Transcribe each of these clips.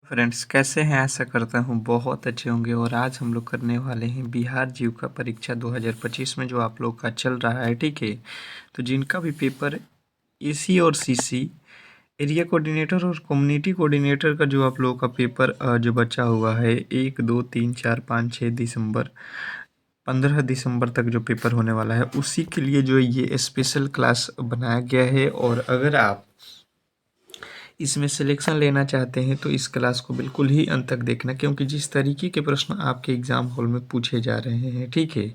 Friends कैसे हैं? आशा करता हूँ बहुत अच्छे होंगे। और आज हम लोग करने वाले हैं बिहार जीविका परीक्षा 2025 में जो आप लोग का चल रहा है, ठीक है। तो जिनका भी पेपर एसी और सीसी एरिया कोऑर्डिनेटर और कम्युनिटी कोऑर्डिनेटर का जो आप लोगों का पेपर जो बचा हुआ है 1, 2, 3, 4, 5, 6 दिसंबर 15 दिसंबर तक जो पेपर होने वाला है, उसी के लिए जो ये स्पेशल क्लास बनाया गया है। और अगर आप इसमें सिलेक्शन लेना चाहते हैं तो इस क्लास को बिल्कुल ही अंत तक देखना, क्योंकि जिस तरीके के प्रश्न आपके एग्ज़ाम हॉल में पूछे जा रहे हैं, ठीक है।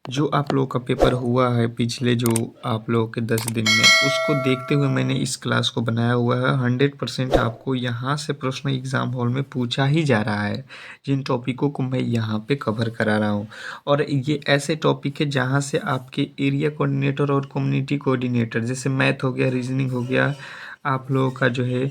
जो आप लोगों का पेपर हुआ है पिछले जो आप लोगों के 10 दिन में, उसको देखते हुए मैंने इस क्लास को बनाया हुआ है। 100% आपको यहाँ से प्रश्न एग्ज़ाम हॉल में पूछा ही जा रहा है, जिन टॉपिकों को मैं यहाँ पे कवर करा रहा हूँ। और ये ऐसे टॉपिक है जहाँ से आपके एरिया कोऑर्डिनेटर और कम्युनिटी कोऑर्डिनेटर, जैसे मैथ हो गया, रीजनिंग हो गया, आप लोगों का जो है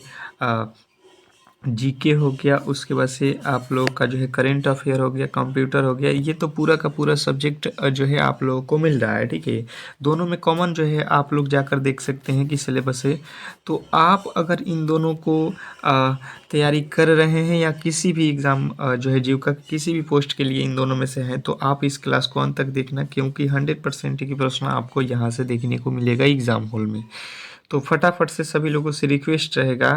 जीके हो गया, उसके बाद से आप लोगों का जो है करेंट अफेयर हो गया, कंप्यूटर हो गया, ये तो पूरा का पूरा सब्जेक्ट जो है आप लोगों को मिल रहा है, ठीक है। दोनों में कॉमन जो है आप लोग जाकर देख सकते हैं कि सिलेबस है। तो आप अगर इन दोनों को तैयारी कर रहे हैं या किसी भी एग्ज़ाम जो है जीविका किसी भी पोस्ट के लिए इन दोनों में से हैं, तो आप इस क्लास को अंत तक देखना, क्योंकि 100% की प्रश्न आपको यहाँ से देखने को मिलेगा एग्ज़ाम हॉल में। तो फटाफट से सभी लोगों से रिक्वेस्ट रहेगा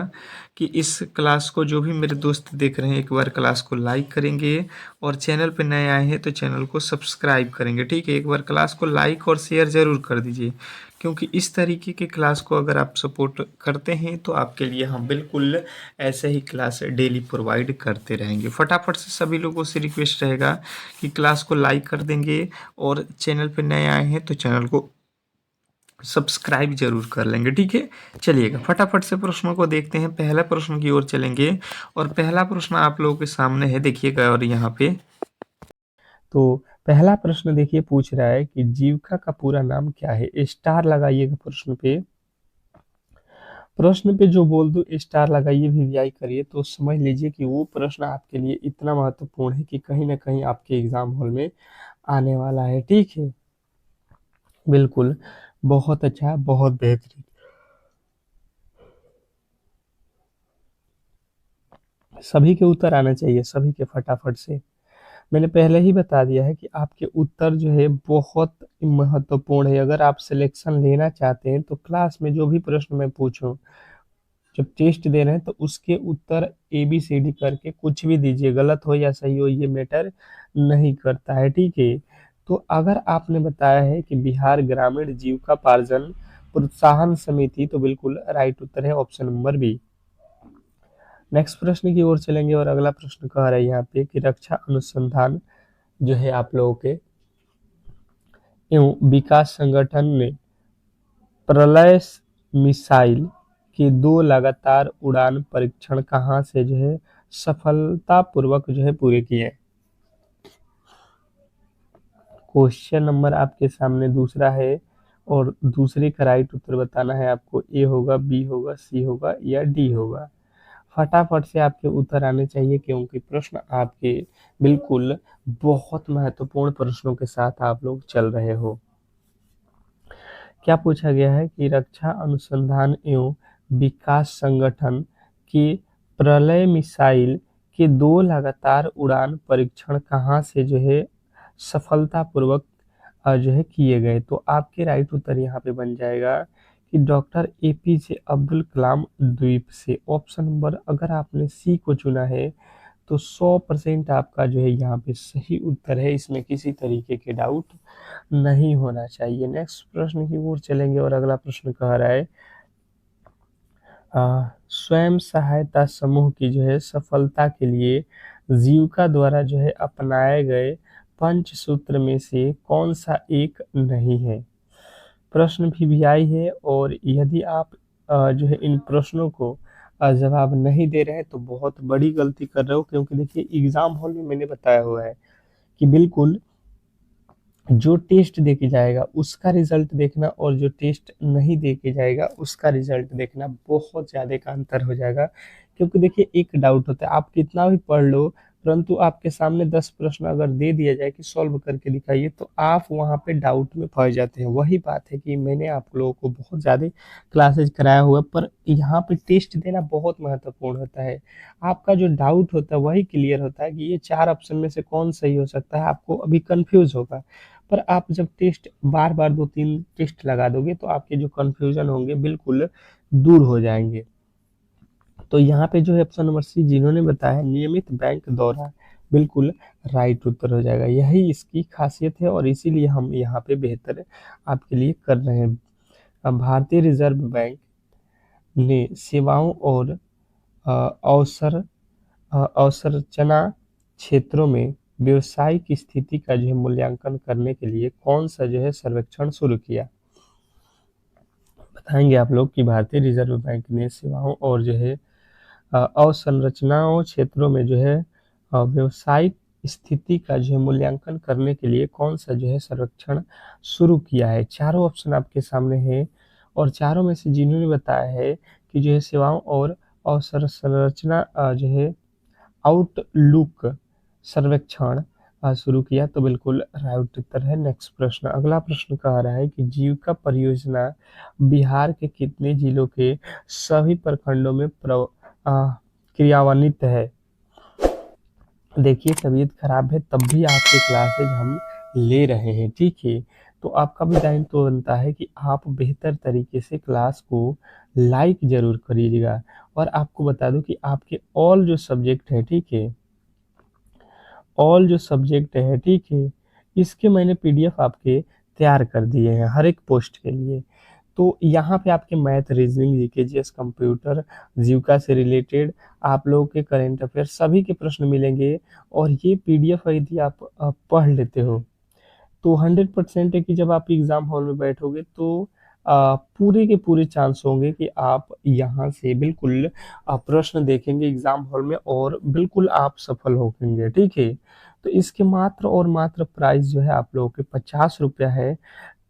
कि इस क्लास को जो भी मेरे दोस्त देख रहे हैं, एक बार क्लास को लाइक करेंगे और चैनल पे नए आए हैं तो चैनल को सब्सक्राइब करेंगे, ठीक है। एक बार क्लास को लाइक और शेयर ज़रूर कर दीजिए, क्योंकि इस तरीके के क्लास को अगर आप सपोर्ट करते हैं तो आपके लिए हम बिल्कुल ऐसे ही क्लास डेली प्रोवाइड करते रहेंगे। फटाफट से सभी लोगों से रिक्वेस्ट रहेगा कि क्लास को लाइक कर देंगे और चैनल पे नए आए हैं तो चैनल को सब्सक्राइब जरूर कर लेंगे, ठीक है। चलिएगा फटाफट से प्रश्नों को देखते हैं। पहला प्रश्न की ओर चलेंगे और पहला प्रश्न आप लोगों के सामने है, देखिएगा। और यहाँ पे तो पहला प्रश्न देखिए, पूछ रहा है कि जीविका का पूरा नाम क्या है। स्टार लगाइएगा प्रश्न पे। प्रश्न पे जो बोल दो स्टार लगाइए, वीवीआई करिए, तो समझ लीजिए कि वो प्रश्न आपके लिए इतना महत्वपूर्ण है कि कहीं ना कहीं आपके एग्जाम हॉल में आने वाला है, ठीक है। बिल्कुल, बहुत अच्छा, बहुत बेहतरीन। सभी के उत्तर आना चाहिए, सभी के फटाफट से। मैंने पहले ही बता दिया है कि आपके उत्तर जो है बहुत महत्वपूर्ण है। अगर आप सिलेक्शन लेना चाहते हैं तो क्लास में जो भी प्रश्न मैं पूछूं, जब टेस्ट दे रहे हैं तो उसके उत्तर ABCD करके कुछ भी दीजिए, गलत हो या सही हो ये मैटर नहीं करता है, ठीक है। तो अगर आपने बताया है कि बिहार ग्रामीण जीविकापार्जन प्रोत्साहन समिति, तो बिल्कुल राइट उत्तर है ऑप्शन नंबर बी। नेक्स्ट प्रश्न की ओर चलेंगे और अगला प्रश्न कह रहा है यहाँ पे कि रक्षा अनुसंधान जो है आप लोगों के एवं विकास संगठन ने प्रलय मिसाइल के 2 लगातार उड़ान परीक्षण कहाँ से जो है सफलतापूर्वक जो है पूरे किए। क्वेश्चन नंबर आपके सामने दूसरा है और दूसरे का राइट उत्तर बताना है आपको। ए होगा, बी होगा, सी होगा या डी होगा। फटाफट से आपके उत्तर आने चाहिए, क्योंकि प्रश्न आपके बिल्कुल बहुत महत्वपूर्ण प्रश्नों के साथ आप लोग चल रहे हो। क्या पूछा गया है कि रक्षा अनुसंधान एवं विकास संगठन के प्रलय मिसाइल के 2 लगातार उड़ान परीक्षण कहाँ से जो है सफलतापूर्वक जो है किए गए। तो आपके राइट उत्तर यहाँ पे बन जाएगा कि डॉक्टर APJ अब्दुल कलाम द्वीप से। ऑप्शन नंबर अगर आपने सी को चुना है तो 100% आपका जो है यहाँ पे सही उत्तर है, इसमें किसी तरीके के डाउट नहीं होना चाहिए। नेक्स्ट प्रश्न की ओर चलेंगे और अगला प्रश्न कह रहा है स्वयं सहायता समूह की जो है सफलता के लिए जीविका द्वारा जो है अपनाए गए पंचसूत्र में से कौन सा एक नहीं है। प्रश्न VVI है और यदि आप जो है इन प्रश्नों को जवाब नहीं दे रहे हैं तो बहुत बड़ी गलती कर रहे हो, क्योंकि देखिए एग्जाम हॉल में मैंने बताया हुआ है कि बिल्कुल जो टेस्ट दे के जाएगा उसका रिजल्ट देखना और जो टेस्ट नहीं दे के जाएगा उसका रिजल्ट देखना, बहुत ज़्यादा का अंतर हो जाएगा। क्योंकि देखिए एक डाउट होता है, आप कितना भी पढ़ लो परंतु आपके सामने 10 प्रश्न अगर दे दिया जाए कि सॉल्व करके दिखाइए, तो आप वहाँ पे डाउट में फँस जाते हैं। वही बात है कि मैंने आप लोगों को बहुत ज़्यादा क्लासेस कराया हुआ है, पर यहाँ पे टेस्ट देना बहुत महत्वपूर्ण होता है। आपका जो डाउट होता है वही क्लियर होता है कि ये 4 ऑप्शन में से कौन सही हो सकता है, आपको अभी कन्फ्यूज़ होगा। पर आप जब टेस्ट बार-बार 2-3 टेस्ट लगा दोगे, तो आपके जो कन्फ्यूज़न होंगे बिल्कुल दूर हो जाएँगे। तो यहाँ पे जो है ऑप्शन नंबर सी जिन्होंने बताया नियमित बैंक दौरा, बिल्कुल राइट उत्तर हो जाएगा। यही इसकी खासियत है और इसीलिए हम यहाँ पे बेहतर आपके लिए कर रहे हैं। अब भारतीय रिजर्व बैंक ने सेवाओं और अवसरचना क्षेत्रों में व्यावसायिक स्थिति का जो है मूल्यांकन करने के लिए कौन सा जो है सर्वेक्षण शुरू किया? बताएंगे आप लोग कि भारतीय रिजर्व बैंक ने सेवाओं और जो है अवसंरचनाओं क्षेत्रों में जो है व्यावसायिक स्थिति का जो है मूल्यांकन करने के लिए कौन सा जो है सर्वेक्षण शुरू किया है। चारों ऑप्शन आपके सामने हैं और चारों में से जिन्होंने बताया है कि जो है सेवाओं और अवसंरचना जो है आउटलुक सर्वेक्षण शुरू किया, तो बिल्कुल राइट उत्तर है। नेक्स्ट प्रश्न, अगला प्रश्न कह रहा है कि जीविका परियोजना बिहार के कितने जिलों के सभी प्रखंडों में क्रियान्वित है? देखिए तबीयत खराब है तब भी आपके क्लासेज हम ले रहे हैं, ठीक है। तो आपका भी दायित्व तो बनता है कि आप बेहतर तरीके से क्लास को लाइक जरूर करिएगा। और आपको बता दूं कि आपके ऑल जो सब्जेक्ट है, ठीक है, ऑल जो सब्जेक्ट है, ठीक है, इसके मैंने पीडीएफ आपके तैयार कर दिए हैं हर एक पोस्ट के लिए। तो यहाँ पे आपके math, reasoning, GK, GS, computer, Jeevika से रिलेटेड आप लोगों के करेंट अफेयर सभी के प्रश्न मिलेंगे। और ये पीडीएफ यदि आप पढ़ लेते हो तो 100% है कि जब आप एग्जाम हॉल में बैठोगे तो पूरे के पूरे चांस होंगे कि आप यहाँ से बिल्कुल प्रश्न देखेंगे एग्जाम हॉल में और बिल्कुल आप सफल होंगे, ठीक है। तो इसके मात्र और मात्र प्राइस जो है आप लोगों के 50 रुपया है,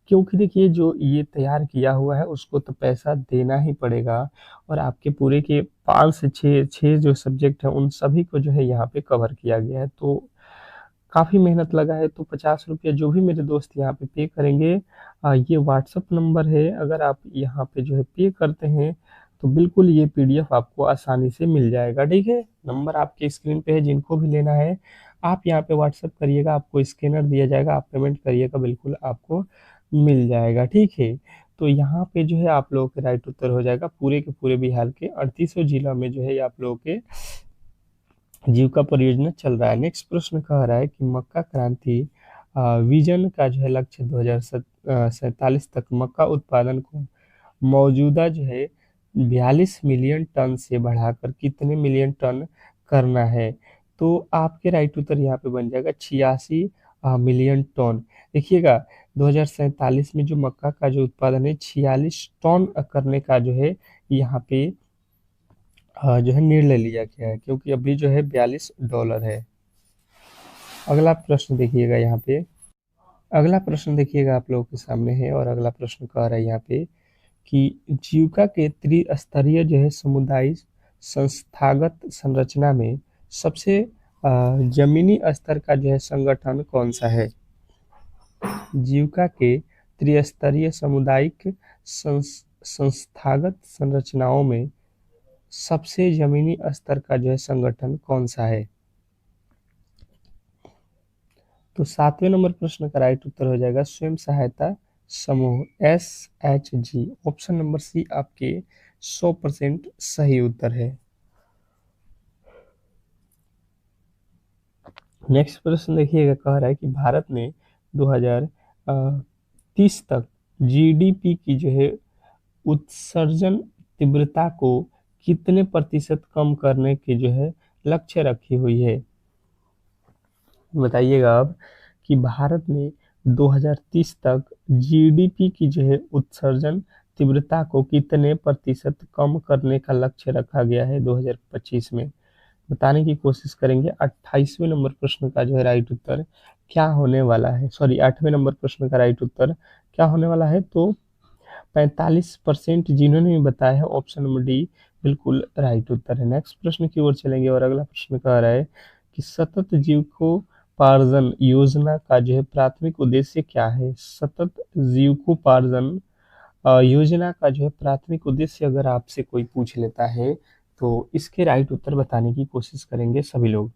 क्योंकि देखिए जो ये तैयार किया हुआ है उसको तो पैसा देना ही पड़ेगा। और आपके पूरे के 5 से 6 जो सब्जेक्ट हैं उन सभी को जो है यहाँ पे कवर किया गया है। तो काफ़ी मेहनत लगा है, तो 50 रुपया जो भी मेरे दोस्त यहाँ पे पे करेंगे, ये व्हाट्सअप नंबर है, अगर आप यहाँ पे जो है पे करते हैं तो बिल्कुल ये पीडीएफ आपको आसानी से मिल जाएगा, ठीक है। नंबर आपके स्क्रीन पे है, जिनको भी लेना है आप यहाँ पे व्हाट्सअप करिएगा, आपको स्कैनर दिया जाएगा, आप पेमेंट करिएगा, बिल्कुल आपको मिल जाएगा, ठीक है। तो यहाँ पे जो है आप लोगों के राइट उत्तर हो जाएगा। पूरे के पूरे बिहार के 3800 जिला में जो है आप लोगों के जीविका परियोजना चल रहा है। नेक्स्ट प्रश्न कह रहा है कि मक्का क्रांति विजन का जो है लक्ष्य 2047 तक मक्का उत्पादन को मौजूदा जो है 42 मिलियन टन से बढ़ाकर कितने मिलियन टन करना है? तो आपके राइट उत्तर यहाँ पे बन जाएगा 86 मिलियन टन। देखिएगा 2047 में जो मक्का का जो उत्पादन है 46 टन करने का जो है यहाँ पे जो है निर्णय लिया गया है, क्योंकि अभी जो है $42 है। अगला प्रश्न देखिएगा यहाँ पे, अगला प्रश्न देखिएगा आप लोगों के सामने है और अगला प्रश्न कह रहा है यहाँ पे कि जीविका के त्रिस्तरीय जो है समुदाय संस्थागत संरचना में सबसे जमीनी स्तर का जो है संगठन कौन सा है? जीविका के त्रिस्तरीय सामुदायिक संस्थागत संरचनाओं में सबसे जमीनी स्तर का जो है संगठन कौन सा है? तो 7वें नंबर प्रश्न का राइट उत्तर हो जाएगा स्वयं सहायता समूह, SHG। ऑप्शन नंबर सी आपके 100% सही उत्तर है। नेक्स्ट प्रश्न देखिएगा, कह रहा है कि भारत ने 2030 तक जीडीपी की जो है उत्सर्जन तीव्रता को कितने प्रतिशत कम करने की जो है लक्ष्य रखी हुई है? बताइएगा अब कि भारत ने 2030 तक जीडीपी की जो है उत्सर्जन तीव्रता को कितने प्रतिशत कम करने का लक्ष्य रखा गया है 2025 में? बताने की कोशिश करेंगे। 28वें नंबर प्रश्न का जो है राइट उत्तर क्या होने वाला है, सॉरी 8वें नंबर प्रश्न का राइट उत्तर क्या होने वाला है? तो 45% जिन्होंने भी बताया है ऑप्शन नंबर डी बिल्कुल राइट उत्तर है। नेक्स्ट प्रश्न की ओर चलेंगे और अगला प्रश्न कह रहा है कि सतत जीविकोपार्जन योजना का जो है प्राथमिक उद्देश्य क्या है। सतत जीविकोपार्जन योजना का जो है प्राथमिक उद्देश्य अगर आपसे कोई पूछ लेता है तो इसके राइट उत्तर बताने की कोशिश करेंगे सभी लोग।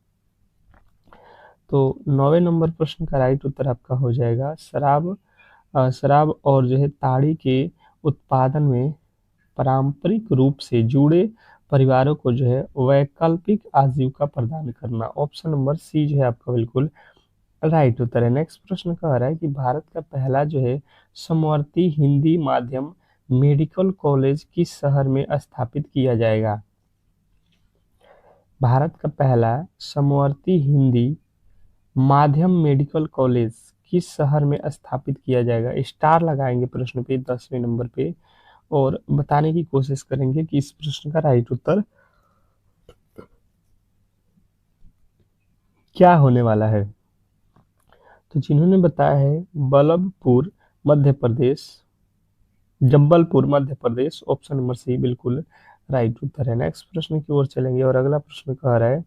तो 9वें नंबर प्रश्न का राइट उत्तर आपका हो जाएगा शराब और जो है ताड़ी के उत्पादन में पारंपरिक रूप से जुड़े परिवारों को जो है वैकल्पिक आजीविका प्रदान करना। ऑप्शन नंबर सी जो है आपका बिल्कुल राइट उत्तर है। नेक्स्ट प्रश्न कह रहा है कि भारत का पहला जो है समवर्ती हिंदी माध्यम मेडिकल कॉलेज किस शहर में स्थापित किया जाएगा। भारत का पहला समवर्ती हिंदी माध्यम मेडिकल कॉलेज किस शहर में स्थापित किया जाएगा। स्टार लगाएंगे प्रश्न पे 10वें नंबर पे और बताने की कोशिश करेंगे कि इस प्रश्न का राइट उत्तर क्या होने वाला है। तो जिन्होंने बताया है जब्बलपुर Madhya Pradesh, option number C बिल्कुल राइट उत्तर है। नेक्स्ट प्रश्न की ओर चलेंगे और अगला प्रश्न कह रहा है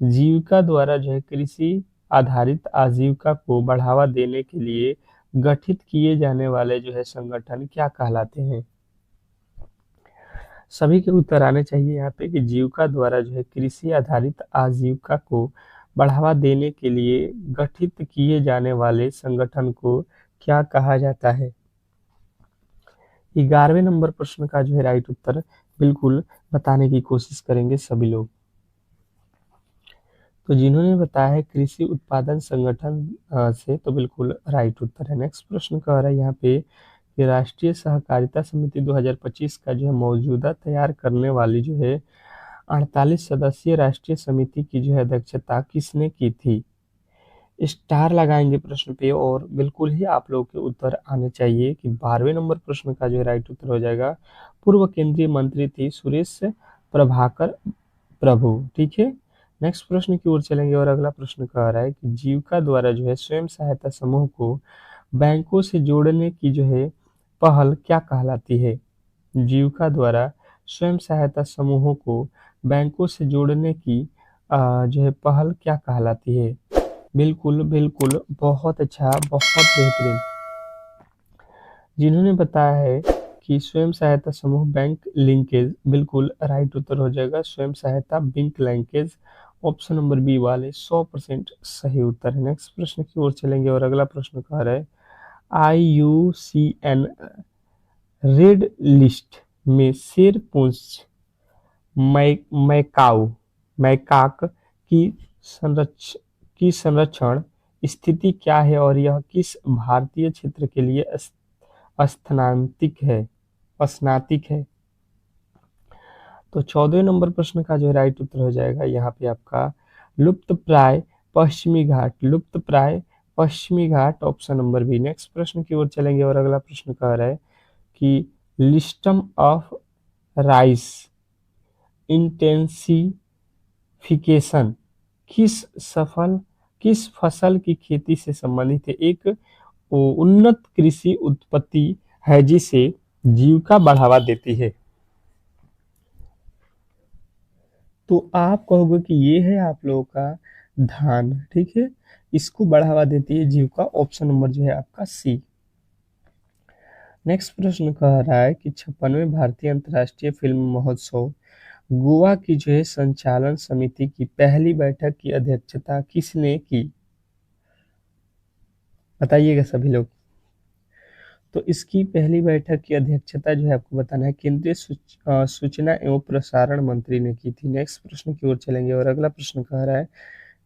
जीविका द्वारा जो है कृषि आधारित आजीविका को बढ़ावा देने के लिए गठित किए जाने वाले जो है संगठन क्या कहलाते हैं। सभी के उत्तर आने चाहिए यहाँ पे कि जीविका द्वारा जो है कृषि आधारित आजीविका को बढ़ावा देने के लिए गठित किए जाने वाले संगठन को क्या कहा जाता है। 11वें नंबर प्रश्न का जो है राइट उत्तर बिल्कुल बताने की कोशिश करेंगे सभी लोग। तो जिन्होंने बताया है कृषि उत्पादन संगठन से तो बिल्कुल राइट उत्तर है। नेक्स्ट प्रश्न कह रहा है यहाँ पे कि राष्ट्रीय सहकारिता समिति 2025 का जो है मौजूदा तैयार करने वाली जो है 48 सदस्यीय राष्ट्रीय समिति की जो है अध्यक्षता किसने की थी। स्टार लगाएंगे प्रश्न पे और बिल्कुल ही आप लोगों के उत्तर आने चाहिए कि 12वें नंबर प्रश्न का जो राइट उत्तर हो जाएगा पूर्व केंद्रीय मंत्री थी सुरेश प्रभाकर प्रभु। ठीक है, नेक्स्ट प्रश्न की ओर चलेंगे और अगला प्रश्न कह रहा है कि जीविका द्वारा जो है स्वयं सहायता समूह को बैंकों से जोड़ने की जो है पहल क्या कहलाती है। जीविका द्वारा स्वयं सहायता समूहों को बैंकों से जोड़ने की जो है पहल क्या कहलाती है। बिल्कुल बिल्कुल बहुत अच्छा, बहुत बेहतरीन। जिन्होंने बताया है कि स्वयं सहायता समूह बैंक लिंकेज, बिल्कुल राइट उत्तर हो जाएगा स्वयं सहायता bank linkage, option number B वाले 100% सही उत्तर है। नेक्स्ट प्रश्न की ओर चलेंगे और अगला प्रश्न कह रहा है IUCN रेड लिस्ट में शेरपुंछ मैकाऊ मैकाक की संरक्षण स्थिति क्या है और यह किस भारतीय क्षेत्र के लिए स्नातिक है। तो 14वें नंबर प्रश्न का जो राइट उत्तर हो जाएगा यहाँ पे आपका लुप्तप्राय पश्चिमी घाट, ऑप्शन नंबर बी। नेक्स्ट प्रश्न की ओर चलेंगे और अगला प्रश्न कह रहा है कि लिस्टम ऑफ राइस इंटेंसिफिकेशन किस फसल की खेती से संबंधित है। एक उन्नत कृषि उत्पत्ति है जिसे जीविका बढ़ावा देती है। तो आप कहोगे कि ये है आप लोगों का धान, ठीक है, इसको बढ़ावा देती है जीविका, ऑप्शन नंबर जो है आपका सी। नेक्स्ट प्रश्न कह रहा है कि 56वें भारतीय अंतर्राष्ट्रीय फिल्म महोत्सव गोवा की जो है संचालन समिति की पहली बैठक की अध्यक्षता किसने की। बताइएगा सभी लोग। तो इसकी पहली बैठक की अध्यक्षता जो है आपको बताना है केंद्रीय सूचना एवं प्रसारण मंत्री ने की थी। नेक्स्ट प्रश्न की ओर चलेंगे और अगला प्रश्न कह रहा है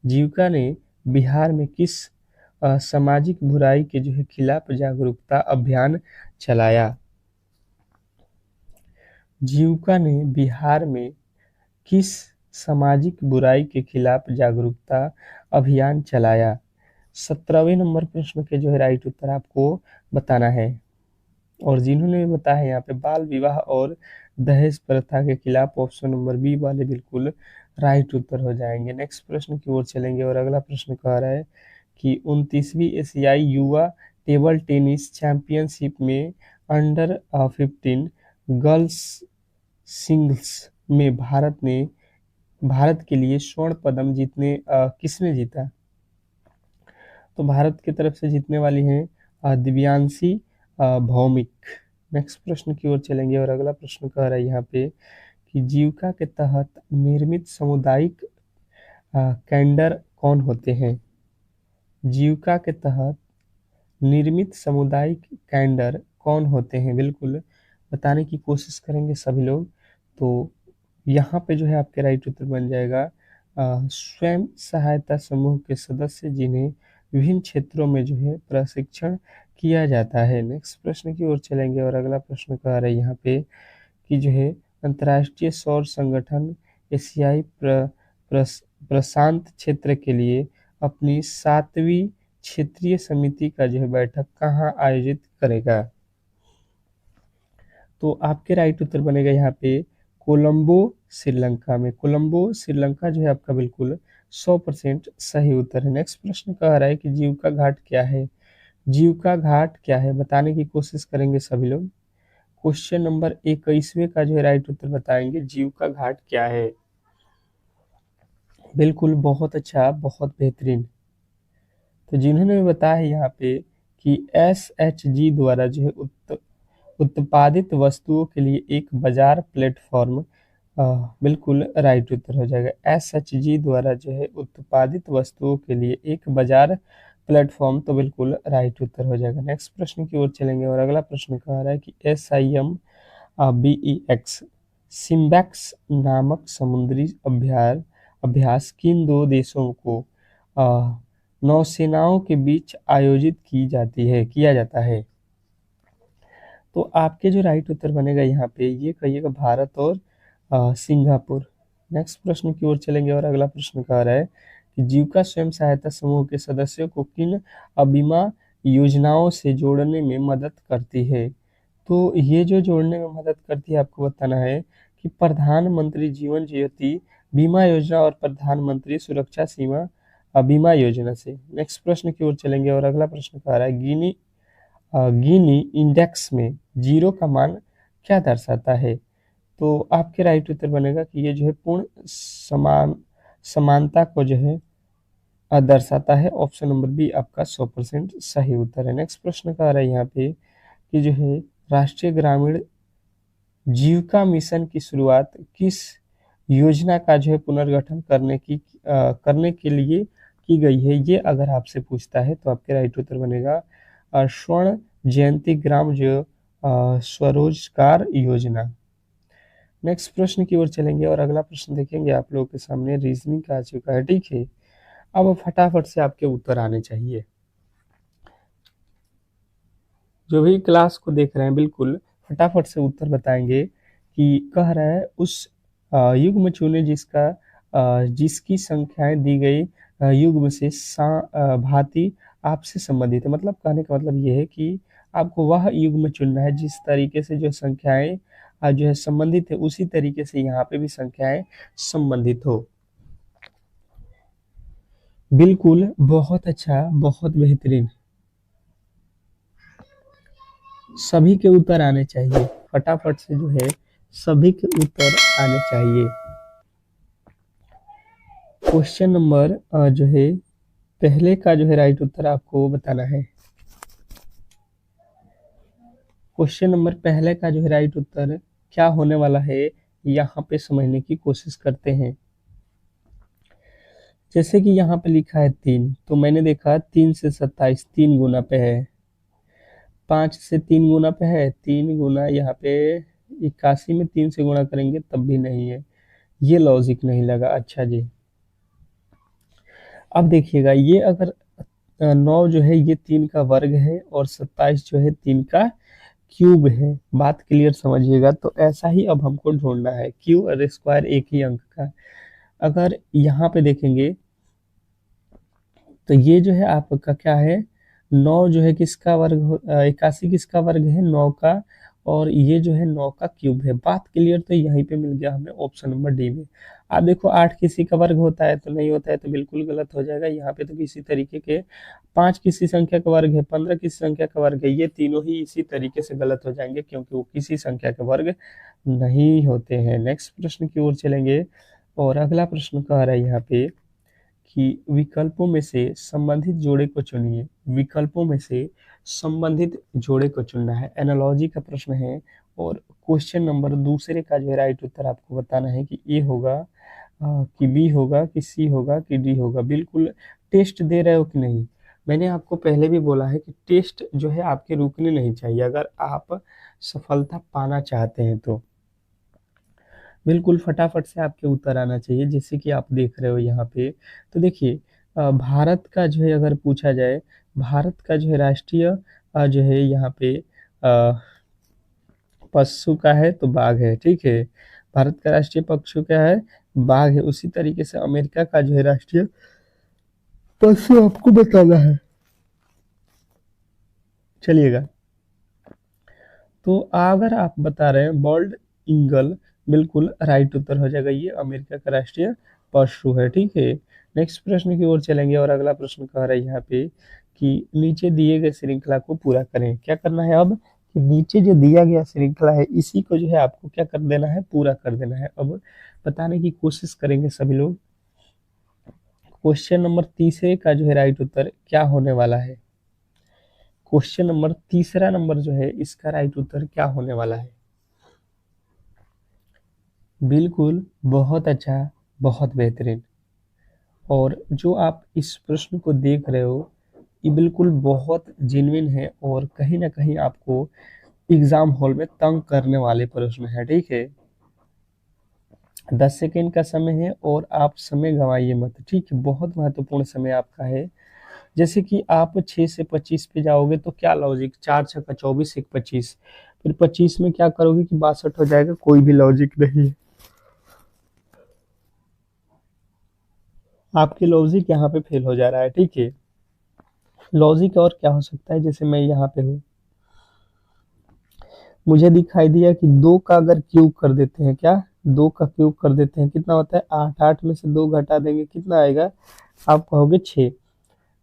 जीविका ने बिहार में किस सामाजिक बुराई के जो है खिलाफ जागरूकता अभियान चलाया। जीविका ने बिहार में किस सामाजिक बुराई के खिलाफ जागरूकता अभियान चलाया। 17वें नंबर प्रश्न के जो है राइट उत्तर आपको बताना है और जिन्होंने बताया यहाँ पे बाल विवाह और दहेज प्रथा के खिलाफ, ऑप्शन नंबर बी वाले बिल्कुल राइट उत्तर हो जाएंगे। नेक्स्ट प्रश्न की ओर चलेंगे और अगला प्रश्न कह रहा है कि 29वीं एशियाई युवा टेबल टेनिस चैंपियनशिप में अंडर 15 गर्ल्स सिंगल्स में भारत ने भारत के लिए स्वर्ण पदक किसने जीता? तो भारत की तरफ से जीतने वाली हैं दिव्यांशी भौमिक। नेक्स्ट प्रश्न की ओर चलेंगे और अगला प्रश्न कह रहा है यहाँ पे कि जीविका के तहत निर्मित सामुदायिक कैलेंडर कौन होते हैं? जीविका के तहत निर्मित सामुदायिक कैलेंडर कौन होते हैं? बिल्कुल बताने की कोशिश करेंगे सभी लोग। तो यहाँ पे जो है आपके राइट उत्तर बन जाएगा स्वयं सहायता समूह के सदस्य जिन्हें विभिन्न क्षेत्रों में जो है प्रशिक्षण किया जाता है। नेक्स्ट प्रश्न की ओर चलेंगे और अगला प्रश्न कह रहा है यहाँ पे कि जो है अंतर्राष्ट्रीय सौर संगठन एशियाई प्रशांत क्षेत्र के लिए अपनी 7वीं क्षेत्रीय समिति का जो है बैठक कहाँ आयोजित करेगा? तो आपके राइट उत्तर बनेगा यहाँ पे कोलंबो श्रीलंका में। कोलंबो श्रीलंका जो है आपका बिल्कुल 100% सही उत्तर है। नेक्स्ट प्रश्न कह रहा है कि जीविका घाट क्या है? जीविका घाट क्या है बताने की कोशिश करेंगे सभी लोग। क्वेश्चन नंबर 21वें का जो है राइट उत्तर बताएंगे जीविका घाट क्या है। बिल्कुल बहुत अच्छा, बहुत बेहतरीन। तो जिन्होंने बताया है यहाँ पे कि SHG द्वारा जो है उत्पादित वस्तुओं के लिए एक बाजार प्लेटफॉर्म, बिल्कुल राइट उत्तर हो जाएगा। SHG द्वारा जो है उत्पादित वस्तुओं के लिए एक बाजार प्लेटफॉर्म, तो बिल्कुल राइट उत्तर हो जाएगा। नेक्स्ट प्रश्न की ओर चलेंगे और अगला प्रश्न कह रहा है कि SIMBEX सिम्बैक्स नामक समुद्री अभ्यास किन दो देशों को नौसेनाओं के बीच आयोजित किया जाता है? तो आपके जो राइट उत्तर बनेगा यहाँ पे ये कहिएगा भारत और सिंगापुर। नेक्स्ट प्रश्न की ओर चलेंगे और अगला प्रश्न कह रहा है कि जीविका स्वयं सहायता समूह के सदस्यों को किन बीमा योजनाओं से जोड़ने में मदद करती है? तो ये जो जोड़ने में मदद करती है आपको बताना है कि प्रधानमंत्री जीवन ज्योति बीमा योजना और प्रधानमंत्री सुरक्षा सीमा बीमा योजना से। नेक्स्ट प्रश्न की ओर चलेंगे और अगला प्रश्न कह रहा है गिनी इंडेक्स में 0 का मान क्या दर्शाता है? तो आपके राइट उत्तर बनेगा कि ये जो है पूर्ण समानता को जो है दर्शाता है। ऑप्शन नंबर बी आपका 100% सही उत्तर है। नेक्स्ट प्रश्न कह रहा है यहाँ पे कि जो है राष्ट्रीय ग्रामीण जीविका मिशन की शुरुआत किस योजना का जो है पुनर्गठन करने के लिए की गई है? ये अगर आपसे पूछता है तो आपके राइट उत्तर बनेगा स्वर्ण जयंती ग्राम जो स्वरोजगार योजना। नेक्स्ट प्रश्न की ओर चलेंगे और अगला प्रश्न देखेंगे आप लोगों के सामने रीजनिंग का आ चुका है, ठीक है। अब फटाफट से आपके उत्तर आने चाहिए। जो भी क्लास को देख रहे हैं बिल्कुल फटाफट से उत्तर बताएंगे कि कह रहा है उस युग्म चुने जिसकी संख्याएं दी गई युग्म से भांति आपसे संबंधित है। मतलब कहने का मतलब ये है कि आपको वह युग्म चुनना है जिस तरीके से जो संख्याएं जो है संबंधित है उसी तरीके से यहाँ पे भी संख्याएं संबंधित हो। बिल्कुल बहुत अच्छा, बहुत बेहतरीन। सभी के उत्तर आने चाहिए फटाफट से, जो है सभी के उत्तर आने चाहिए। क्वेश्चन नंबर जो है पहले का जो है राइट उत्तर आपको बताना है। क्वेश्चन नंबर पहले का जो है राइट उत्तर क्या होने वाला है यहाँ पे समझने की कोशिश करते हैं। जैसे कि यहाँ पे लिखा है 3, तो मैंने देखा 3 से 27 3 गुना पे है, 5 से 3 गुना पे है, 3 गुना यहाँ पे 81 में 3 से गुणा करेंगे तब भी नहीं है, ये लॉजिक नहीं लगा। अच्छा जी, अब देखिएगा ये अगर 9 जो है ये 3 का वर्ग है और 27 जो है 3 का क्यूब है। बात क्लियर समझिएगा। तो ऐसा ही अब हमको ढूंढना है, क्यू और स्क्वायर एक ही अंक का। अगर यहाँ पे देखेंगे तो ये जो है आपका क्या है 9 जो है किसका वर्ग 81 किसका वर्ग है 9 का, और ये जो है 9 का क्यूब है। बात क्लियर। तो यहीं पे मिल गया हमें ऑप्शन नंबर डी में। आप देखो 8 किसी का वर्ग होता है तो नहीं होता है, तो बिल्कुल गलत हो जाएगा। यहाँ पे तो किसी तरीके के 5 किसी संख्या का वर्ग है, 15 किसी संख्या का वर्ग है, ये तीनों ही इसी तरीके से गलत हो जाएंगे क्योंकि वो किसी संख्या के वर्ग नहीं होते हैं। नेक्स्ट प्रश्न की ओर चलेंगे और अगला प्रश्न कह रहा है यहाँ पे कि विकल्पों में से संबंधित जोड़े को चुनिए। विकल्पों में से संबंधित जोड़े को चुनना है, एनालॉजी का प्रश्न है। और क्वेश्चन नंबर दूसरे का जो है राइट उत्तर आपको बताना है कि ए होगा कि बी होगा कि सी होगा कि डी होगा। बिल्कुल टेस्ट दे रहे हो कि नहीं। मैंने आपको पहले भी बोला है कि टेस्ट जो है आपके रुकने नहीं चाहिए अगर आप सफलता पाना चाहते हैं तो। बिल्कुल फटाफट से आपके उत्तर आना चाहिए, जैसे कि आप देख रहे हो यहाँ पे। तो देखिए भारत का जो है अगर पूछा जाए, भारत का जो है राष्ट्रीय जो है यहाँ पे पशु का है तो बाघ है, ठीक है। भारत का राष्ट्रीय पशु क्या है, बाघ है। उसी तरीके से अमेरिका का जो है राष्ट्रीय पशु आपको बताना है। चलिएगा, तो अगर आप बता रहे हैं बॉल्ड ईगल, बिल्कुल राइट उत्तर हो जाएगा, ये अमेरिका का राष्ट्रीय पशु है, ठीक है। नेक्स्ट प्रश्न की ओर चलेंगे और अगला प्रश्न कह रहा है यहाँ पे कि नीचे दिए गए श्रृंखला को पूरा करें। क्या करना है अब कि नीचे जो दिया गया श्रृंखला है इसी को जो है आपको क्या कर देना है, पूरा कर देना है। अब बताने की कोशिश करेंगे सभी लोग। क्वेश्चन नंबर तीसरे का जो है राइट उत्तर क्या होने वाला है। क्वेश्चन नंबर तीसरा नंबर जो है इसका राइट उत्तर क्या होने वाला है। बिल्कुल, बहुत अच्छा, बहुत बेहतरीन। और जो आप इस प्रश्न को देख रहे हो ये बिल्कुल बहुत जेन्युइन है और कहीं ना कहीं आपको एग्जाम हॉल में तंग करने वाले प्रश्न है, ठीक है। 10 सेकेंड का समय है और आप समय गंवाइए मत, ठीक है। बहुत महत्वपूर्ण समय आपका है। जैसे कि आप 6 से 25 पे जाओगे तो क्या लॉजिक, 4 छक्का 24 1 25, फिर 25 में क्या करोगे कि 62 हो जाएगा, कोई भी लॉजिक नहीं है। आपके लॉजिक यहाँ पे फेल हो जा रहा है, ठीक है। लॉजिक और क्या हो सकता है, जैसे मैं यहाँ पे हूँ, मुझे दिखाई दिया कि 2 का अगर क्यूब कर देते हैं, क्या 2 का क्यूब कर देते हैं कितना होता है 8, 8 में से 2 घटा देंगे कितना आएगा, आप कहोगे 6।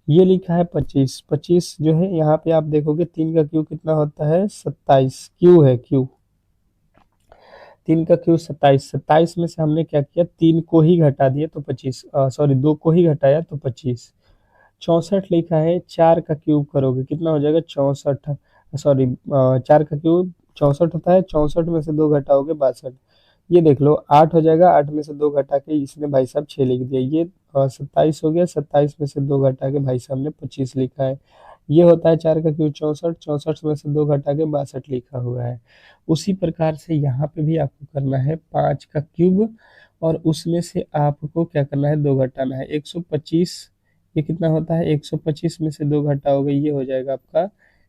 ये लिखा है 25, 25 जो है यहाँ पे आप देखोगे 3 का क्यूब कितना होता है 27, क्यू है क्यू, 3 का क्यूब 27, 27 में से हमने क्या किया 3 को ही घटा दिया तो 25, सॉरी 2 को ही घटाया तो 25। 64 लिखा है, 4 का क्यूब करोगे कितना हो जाएगा 64, सॉरी 4 का क्यूब 64 होता है, 64 में से 2 घटाओगे 62। ये देख लो 8 हो जाएगा, 8 में से 2 घटा के इसने भाई साहब 6 लिख दिया। ये 27 हो गया, 27 में से 2 घटा के भाई साहब ने 25 लिखा है। ये होता है 4 का क्यूब 64, 64 में से 2 घटा के 62 लिखा हुआ है। उसी प्रकार से यहाँ पे भी आपको करना है 5 का क्यूब और उसमें से आपको क्या करना है 2 घटाना है 125। ये कितना होता है 125 में से 2 घटाओगे ये हो जाएगा आपका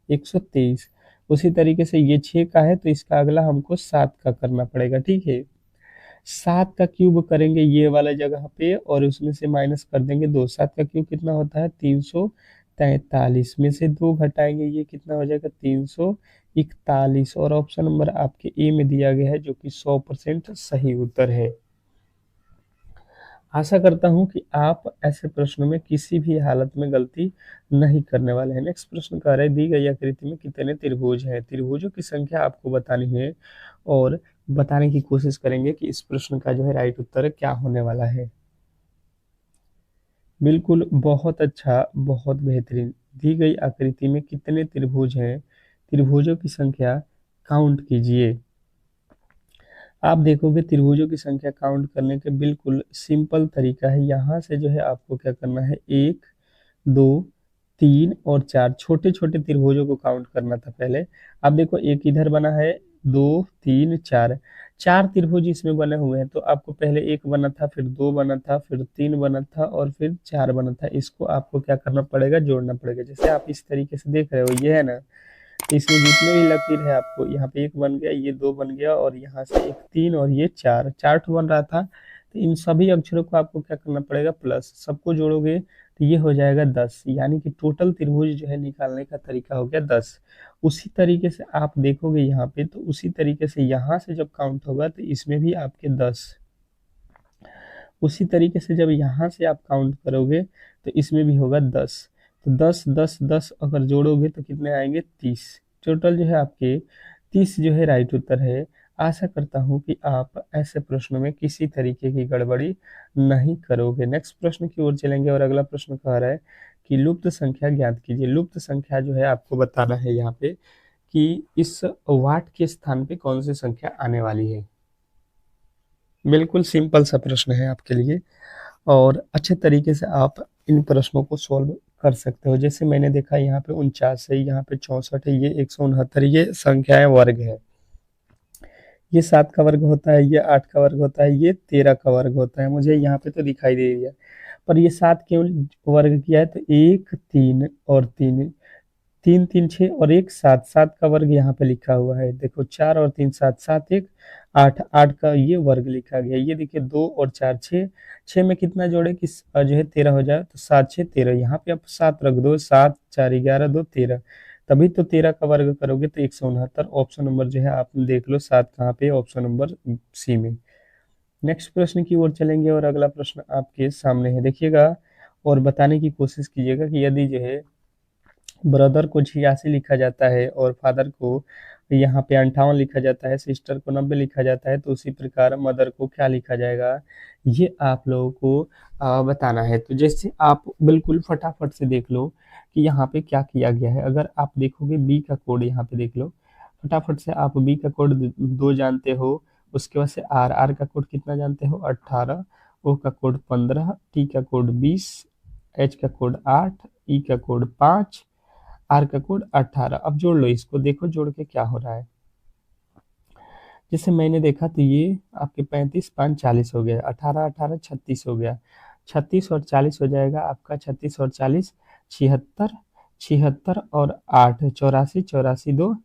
123। उसी तरीके से ये 6 का है तो इसका अगला हमको 7 का करना पड़ेगा, ठीक है। 7 का क्यूब करेंगे ये वाला जगह पे और उसमें से माइनस कर देंगे 2। 7 का क्यूब कितना होता है 343 में से 2 घटाएंगे ये कितना हो जाएगा 341। और ऑप्शन नंबर आपके ए में दिया गया है जो कि 100% सही उत्तर है। आशा करता हूं कि आप ऐसे प्रश्नों में किसी भी हालत में गलती नहीं करने वाले हैं। नेक्स्ट प्रश्न कह रहे हैं दी गई आकृति में कितने त्रिभुज हैं। त्रिभुजों की संख्या आपको बतानी है और बताने की कोशिश करेंगे कि इस प्रश्न का जो है राइट उत्तर क्या होने वाला है। बिल्कुल, बहुत अच्छा, बहुत बेहतरीन। दी गई आकृति में कितने त्रिभुज हैं, त्रिभुजों की संख्या काउंट कीजिए। आप देखोगे त्रिभुजों की संख्या काउंट करने के बिल्कुल सिंपल तरीका है। यहाँ से जो है आपको क्या करना है 1 2 3 और 4 छोटे छोटे त्रिभुजों को काउंट करना था पहले। अब देखो एक इधर बना है 2 3 4, 4 त्रिभुज इसमें बने हुए हैं तो आपको पहले 1 बना था, फिर 2 बना था, फिर 3 बना था और फिर 4 बना था। इसको आपको क्या करना पड़ेगा, जोड़ना पड़ेगा। जैसे आप इस तरीके से देख रहे हो ये है ना, इसमें जितने भी लकीर है आपको यहाँ पे 1 बन गया, ये 2 बन गया और यहाँ से एक 3 और ये 4, 4 ठो बन रहा था। तो इन सभी अक्षरों को आपको क्या करना पड़ेगा प्लस, सबको जोड़ोगे तो ये हो जाएगा 10, यानी कि टोटल त्रिभुज जो है निकालने का तरीका हो गया 10। उसी तरीके से आप देखोगे यहाँ पे तो उसी तरीके से यहाँ से जब काउंट होगा तो इसमें भी आपके 10, उसी तरीके से जब यहाँ से आप काउंट करोगे तो इसमें भी होगा 10। तो 10 10 10 अगर जोड़ोगे तो कितने आएंगे 30। टोटल जो है आपके 30 जो है राइट उत्तर है। आशा करता हूँ कि आप ऐसे प्रश्नों में किसी तरीके की गड़बड़ी नहीं करोगे। नेक्स्ट प्रश्न की ओर चलेंगे और अगला प्रश्न कह रहा है कि लुप्त संख्या ज्ञात कीजिए। लुप्त संख्या जो है आपको बताना है यहाँ पे कि इस वाट के स्थान पे कौन सी संख्या आने वाली है। बिल्कुल सिंपल सा प्रश्न है आपके लिए और अच्छे तरीके से आप इन प्रश्नों को सॉल्व कर सकते हो। जैसे मैंने देखा यहाँ पे 49 है, यहाँ पे 64 है, ये 169, ये संख्याएं वर्ग है। ये 7 का वर्ग होता है, ये 8 का वर्ग होता है, ये 13 का वर्ग होता है। मुझे यहाँ पे तो दिखाई दे रही है, पर ये 7 क्यों वर्ग किया है, तो 1 3 और 3, 3 3 6 और 1 7, 7 का वर्ग यहाँ पे लिखा हुआ है। देखो 4 और 3 7, 7 1 8, 8 का ये वर्ग लिखा गया। ये देखिए 2 और 4 6, 6 में कितना जोड़े कि जो है 13 हो जाए, तो 7 6 13। यहाँ पे आप 7 रख दो, 7 4 11 2 13, तभी तो 13 का वर्ग करोगे तो 169। ऑप्शन नंबर जो है आप देख लो 7 कहाँ पे, ऑप्शन नंबर सी में। नेक्स्ट प्रश्न की ओर चलेंगे और अगला प्रश्न आपके सामने है, देखिएगा और बताने की कोशिश कीजिएगा कि यदि जो है ब्रदर को 86 लिखा जाता है और फादर को यहाँ पे 58 लिखा जाता है, सिस्टर को 90 लिखा जाता है, तो उसी प्रकार मदर को क्या लिखा जाएगा, ये आप लोगों को बताना है। तो जैसे आप बिल्कुल फटाफट से देख लो कि यहाँ पे क्या किया गया है। अगर आप देखोगे बी का कोड, यहाँ पे देख लो फटाफट से, आप बी का कोड 2 जानते हो, उसके बाद से आर, आर का कोड कितना जानते हो 18, ओ का कोड 15, टी का कोड 20, एच का कोड 8, ई का कोड 5, आर का कोड 18। अब जोड़ लो इसको, देखो जोड़ के क्या हो रहा है। जैसे मैंने देखा तो ये आपके 35 5 40 हो गया, 18 18 36 हो गया, 36 और 40 हो जाएगा आपका, 36 और 40 76, 76 और 8 84, 84 2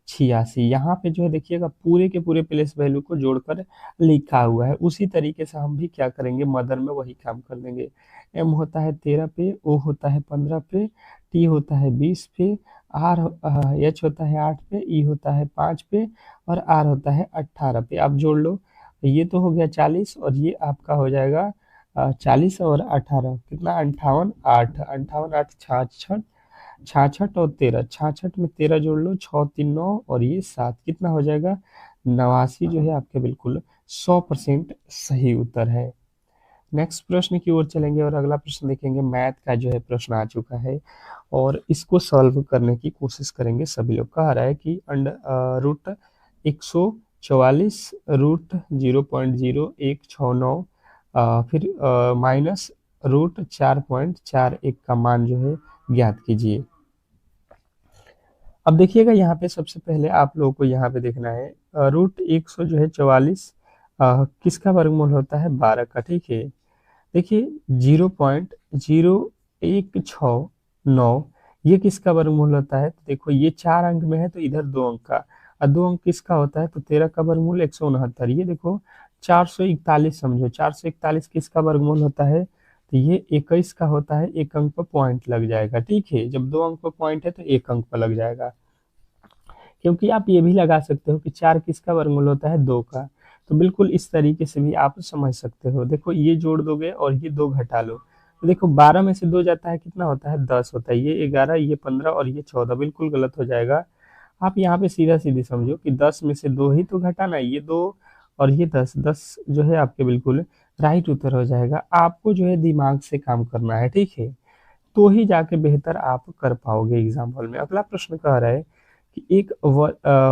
86। यहाँ पे जो है देखिएगा पूरे के पूरे प्लेस वैल्यू को जोड़कर लिखा हुआ है। उसी तरीके से हम भी क्या करेंगे, मदर में वही काम कर देंगे। एम होता है 13 पे, ओ होता है 15 पे, टी होता है 20 पे, आर एच होता है 8 पे, ई होता है 5 पे और आर होता है 18 पे। आप जोड़ लो, ये तो हो गया 40 और ये आपका हो जाएगा 40 और 18 कितना 58 8, 58 8 66, 66 और 13, 66 में 13 जोड़ लो, 6 3 9 और ये 7, कितना हो जाएगा 89, जो है आपके बिल्कुल 100% सही उत्तर है। नेक्स्ट प्रश्न की ओर चलेंगे और अगला प्रश्न देखेंगे। मैथ का जो है प्रश्न आ चुका है और इसको सॉल्व करने की कोशिश करेंगे सभी लोग। कह रहा है कि रूट 144 रूट 0.0169 फिर माइनस रूट 4.41 का मान जो है ज्ञात कीजिए। अब देखिएगा यहाँ पे सबसे पहले आप लोगों को यहाँ पे देखना है रूट 100 जो है 44 किसका वर्गमूल होता है 12 का, ठीक है। देखिए 0.0169 ये किसका वर्गमूल होता है, तो देखो ये 4 अंक में है तो इधर 2 अंक का, और 2 अंक किसका होता है, तो 13 का वर्गमूल 169। ये देखो 441 समझो, 441 किसका वर्गमूल होता है, तो ये 21 का होता है। 1 अंक पर पॉइंट लग जाएगा, ठीक है। जब 2 अंक पर पॉइंट है तो 1 अंक पर लग जाएगा। क्योंकि आप ये भी लगा सकते हो कि 4 किसका वर्गमूल होता है 2 का, तो बिल्कुल इस तरीके से भी आप समझ सकते हो। देखो ये जोड़ दोगे और ये 2 घटा लो, तो देखो 12 में से 2 जाता है कितना होता है 10 होता है, ये 11 ये 15 और ये 14, बिल्कुल गलत हो जाएगा। आप यहाँ पे सीधा सीधी समझो कि 10 में से 2 ही तो घटाना है, ये 2 और ये 10, 10 जो है आपके बिल्कुल राइट उत्तर हो जाएगा। आपको जो है दिमाग से काम करना है, ठीक है, तो ही जाके बेहतर आप कर पाओगे एग्जाम हॉल में। अगला प्रश्न कह रहा है कि एक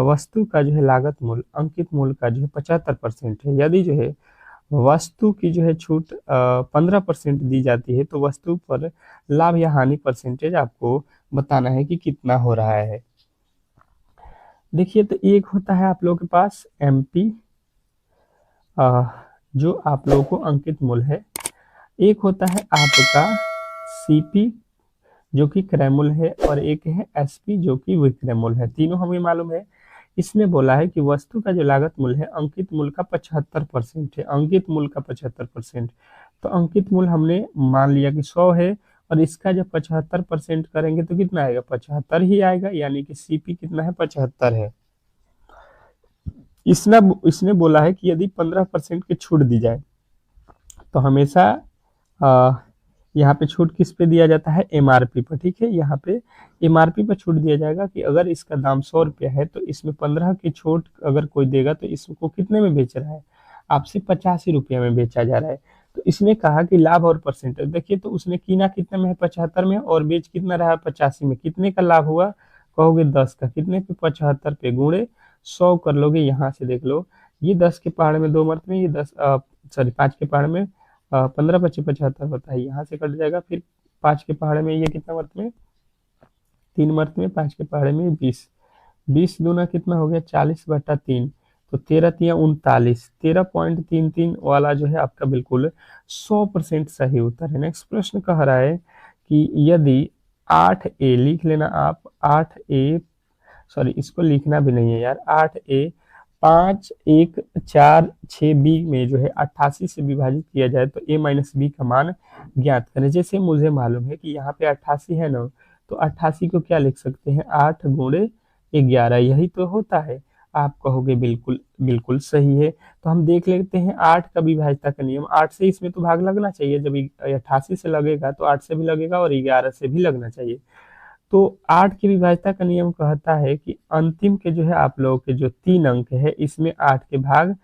वस्तु का जो है लागत मूल्य अंकित मूल्य का जो है 75% है। यदि जो है वस्तु की जो है छूट 15% दी जाती है, तो वस्तु पर लाभ या हानि परसेंटेज आपको बताना है कि कितना हो रहा है। देखिए तो एक होता है आप लोगों के पास एमपी जो आप लोगों को अंकित मूल्य है, एक होता है आपका सीपी जो कि क्रय मूल्य है, और एक है एसपी जो कि विक्रय मूल्य है। तीनों हमें मालूम है। इसने बोला है कि वस्तु का जो लागत मूल्य है अंकित मूल्य का 75% है, अंकित मूल्य का 75%। तो अंकित मूल्य हमने मान लिया कि 100 है, और इसका जब 75% करेंगे तो कितना आएगा 75 ही आएगा, यानी कि सीपी कितना है 75 है। इसने बोला है कि यदि 15% की छूट दी जाए तो हमेशा यहाँ पे छूट किस पे दिया जाता है, एमआरपी पर, ठीक है। यहाँ पे एमआरपी पर छूट दिया जाएगा कि अगर इसका दाम 100 रुपया है तो इसमें 15 की छूट अगर कोई देगा तो इसको कितने में बेच रहा है, आपसे 85 रुपया में बेचा जा रहा है। तो इसने कहा कि लाभ और परसेंटेज देखिए, तो उसने कीना कितने में है, 75 में, और बेच कितना रहा, 85 में। कितने का लाभ हुआ, कहोगे 10 का, कितने पे, 75 पे, गुणे 100 कर लोगे। यहाँ से देख लो, ये 10 के पहाड़ में 2 मरते में, ये 10 सॉरी 5 के पहाड़ में 15 पच्चीस 75 होता है, यहाँ से कट जाएगा। फिर 5 के पहाड़े में ये कितना मरते में, 3 मरते में, 5 के पहाड़े में 20, 20 दूना कितना हो गया, 40/3, तो 13×3 = 39, 13.33 वाला जो है आपका बिल्कुल 100% सही उत्तर है। नेक्स्ट प्रश्न कह रहा है कि यदि 8A लिख लेना आप, 8A, सॉरी इसको लिखना भी नहीं है यार, 8A 5, 1, 4, 6B में जो है 88 से विभाजित किया जाए तो A-B का मान ज्ञात करें। जैसे मुझे मालूम है कि यहाँ पे 88 है ना, तो 88 को क्या लिख सकते हैं, 8 × 11, यही तो होता है। आप कहोगे बिल्कुल बिल्कुल सही है। तो हम देख लेते हैं 8 का विभाज्यता का नियम, 8 से इसमें तो भाग लगना चाहिए, जब 88 से लगेगा तो 8 से भी लगेगा और 11 से भी लगना चाहिए। तो 8 की विभाज्यता का नियम कहता है कि अंतिम के जो है आप लोगों के जो 3 अंक है इसमें 8 के भाग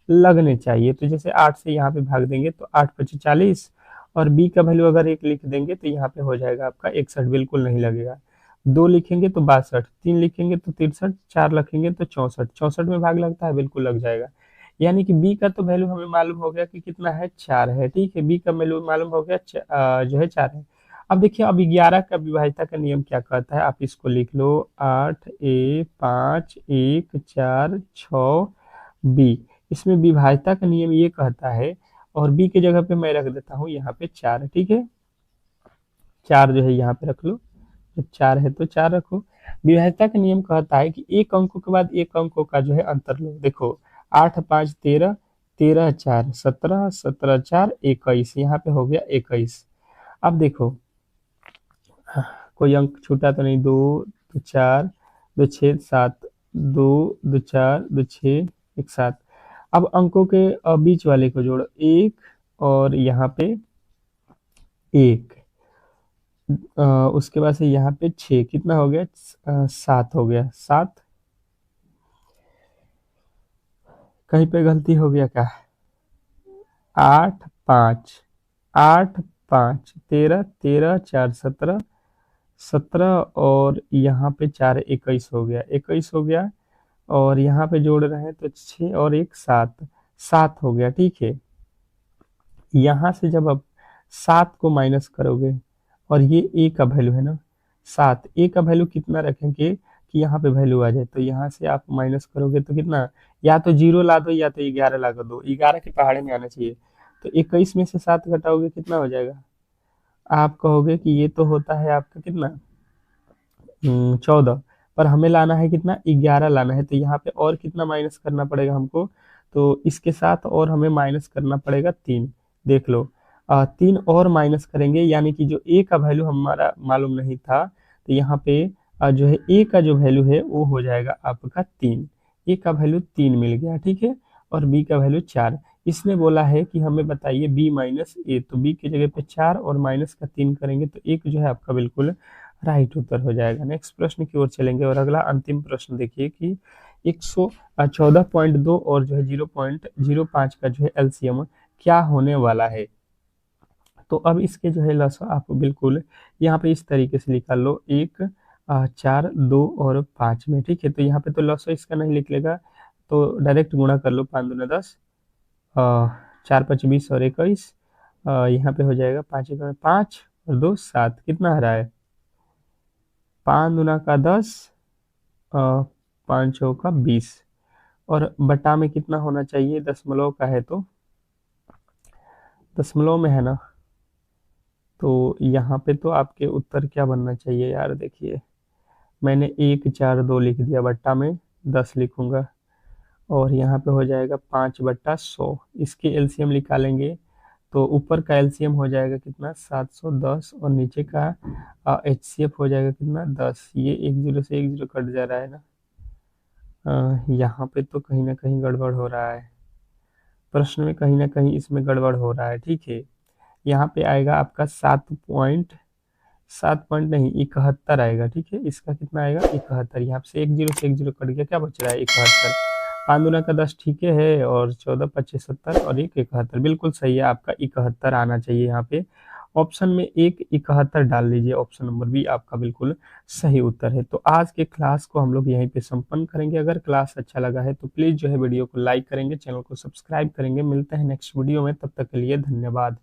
लगने चाहिए। तो जैसे 8 से यहाँ पे भाग देंगे तो 8×5 = 40, और b का वैल्यू अगर 1 लिख देंगे तो यहाँ पे हो जाएगा आपका 61, बिल्कुल नहीं लगेगा। 2 लिखेंगे तो 62, 3 लिखेंगे तो 63, 4 लिखेंगे तो 64, 64 में भाग लगता है, बिल्कुल लग जाएगा। यानी कि b का तो वैल्यू हमें मालूम हो गया कि कितना है, 4 है, ठीक है। b का वैल्यू मालूम हो गया, जो है 4 है। अब देखिए, अब 11 का विभाज्यता का नियम क्या कहता है, आप इसको लिख लो, 8A 5, 1, 4, 6B। इसमें विभाज्यता का नियम ये कहता है, और b की जगह पे मैं रख देता हूँ यहाँ पे 4, ठीक है। 4 जो है यहाँ पे रख लो, जब 4 है तो 4 रखो। विभाज्यता का नियम कहता है कि एक अंकों के बाद एक अंकों का जो है अंतर लो। देखो, 8, 5, 13, 13, 4, 17, 17, 4, 21, यहाँ पे हो गया 21। अब देखो, कोई अंक छूटा तो नहीं, 2, 2, 4, 2, 6, 7, 2, 2, 4, 2, 6, 1, 7। अब अंकों के बीच वाले को जोड़ो, 1 और यहाँ पे 1, उसके बाद से यहाँ पे 6, कितना हो गया, 7 हो गया, 7। कहीं पे गलती हो गया क्या, 8, 5, 8, 5, 13, 13, 4, 17, 17, और यहाँ पे 4, 21 हो गया, 21 हो गया। और यहाँ पे जोड़ रहे हैं तो 6 और 1, 7, 7 हो गया, ठीक है। यहाँ से जब आप 7 को माइनस करोगे, और ये ए का वैल्यू है ना 7, ए का वैल्यू कितना रखेंगे कि यहाँ पे वैल्यू आ जाए, तो यहाँ से आप माइनस करोगे तो कितना, या तो 0 ला दो या तो 11 ला दो, 11 के पहाड़े में आना चाहिए। तो 21 में से 7 घटाओगे कितना हो जाएगा, आप कहोगे कि ये तो होता है आपका कितना, 14, पर हमें लाना है कितना, 11 लाना है। तो यहाँ पे और कितना माइनस करना पड़ेगा हमको, तो इसके साथ और हमें माइनस करना पड़ेगा 3। देख लो, 3 और माइनस करेंगे, यानी कि जो ए का वैल्यू हमारा मालूम नहीं था, तो यहाँ पे जो है ए का जो वैल्यू है वो हो जाएगा आपका 3। ए का वैल्यू 3 मिल गया, ठीक है, और बी का वैल्यू 4। इसने बोला है कि हमें बताइए बी माइनस ए, तो बी की जगह पे 4 और माइनस का 3 करेंगे तो एक जो है आपका बिल्कुल राइट उत्तर हो जाएगा। नेक्स्ट प्रश्न की ओर चलेंगे, और अगला अंतिम प्रश्न देखिए कि 114.2 और जो है 0.05 का जो है एलसीएम क्या होने वाला है। तो अब इसके जो है लसा आप बिल्कुल यहाँ पे इस तरीके से निकाल लो, 1, 4, 2 और 5 में, ठीक है। तो यहाँ पे तो लसा इसका नहीं लिख लेगा, तो डायरेक्ट गुणा कर लो, 5 दूना 10, 4, 5, 20 और 21, यहाँ पे हो जाएगा 5, 1, 5 और 2, 7, कितना आ रहा है, 5 दूना का 10, 5 चौका 20, और बटा में कितना होना चाहिए, दशमलव का है तो दशमलव में है ना, तो यहाँ पे तो आपके उत्तर क्या बनना चाहिए यार, देखिए मैंने 1, 4, 2 लिख दिया, बट्टा में 10 लिखूंगा, और यहाँ पे हो जाएगा 5/100। इसके एलसीएम निकालेंगे तो ऊपर का एलसीएम हो जाएगा कितना, 710, और नीचे का एचसीएफ हो जाएगा कितना, 10। ये 1 0 से 1 0 कट जा रहा है ना, यहाँ पे तो कहीं ना कहीं गड़बड़ हो रहा है, प्रश्न में कहीं ना कहीं इसमें गड़बड़ हो रहा है, ठीक है। यहाँ पे आएगा आपका 7 पॉइंट नहीं 71 आएगा, ठीक है। इसका कितना आएगा 71, यहाँ से एक जीरो कट गया, क्या बच रहा है 71। 5 दूना का 10, ठीक है, और 14 25 70 और 1 71, बिल्कुल सही है, आपका 71 आना चाहिए यहाँ पे। ऑप्शन में 1 71 डाल लीजिए, ऑप्शन नंबर बी आपका बिल्कुल सही उत्तर है। तो आज के क्लास को हम लोग यहीं पे संपन्न करेंगे। अगर क्लास अच्छा लगा है तो प्लीज़ जो है वीडियो को लाइक करेंगे, चैनल को सब्सक्राइब करेंगे। मिलते हैं नेक्स्ट वीडियो में, तब तक के लिए धन्यवाद।